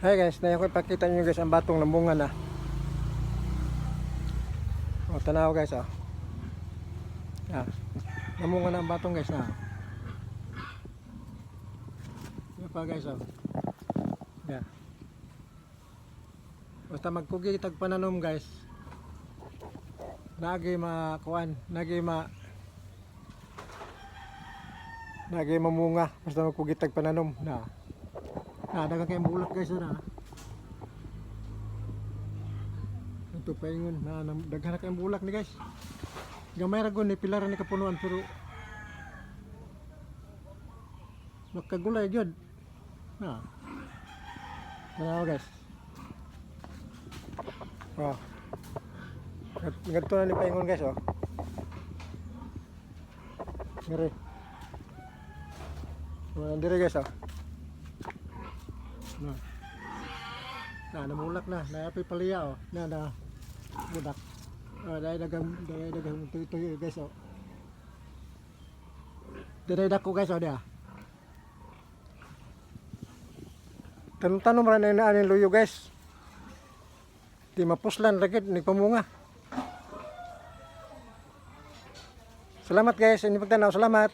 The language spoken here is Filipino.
Hi guys, na ko ipakita nyo guys ang batong namunga na. O tanaw guys oh. Ah, namunga na ang batong guys na. Yan pa guys oh. Yeah. Basta magkugi tag pananom guys. Nagi makuan, nagi mamunga basta magkugi tag pananom na. Dagang kayong bulak guys na. Ito pa ingon na daghan kayong bulak ni guys. Gamay ra gon ni pilar ni kapunuan pero makagulay gyud. Na. Tanaw guys. Oh. Ganito na ni paingon guys oh. Dire. Dire guys oh. Namulak na, naapay paliya oh. Na budak. Dahil dagang tuyo guys oh. Dire dako guys oh dia. Tanom ra na ani luyo guys. Di mapuslan lagi ni pamunga. Salamat guys, ini pagtanaw, salamat.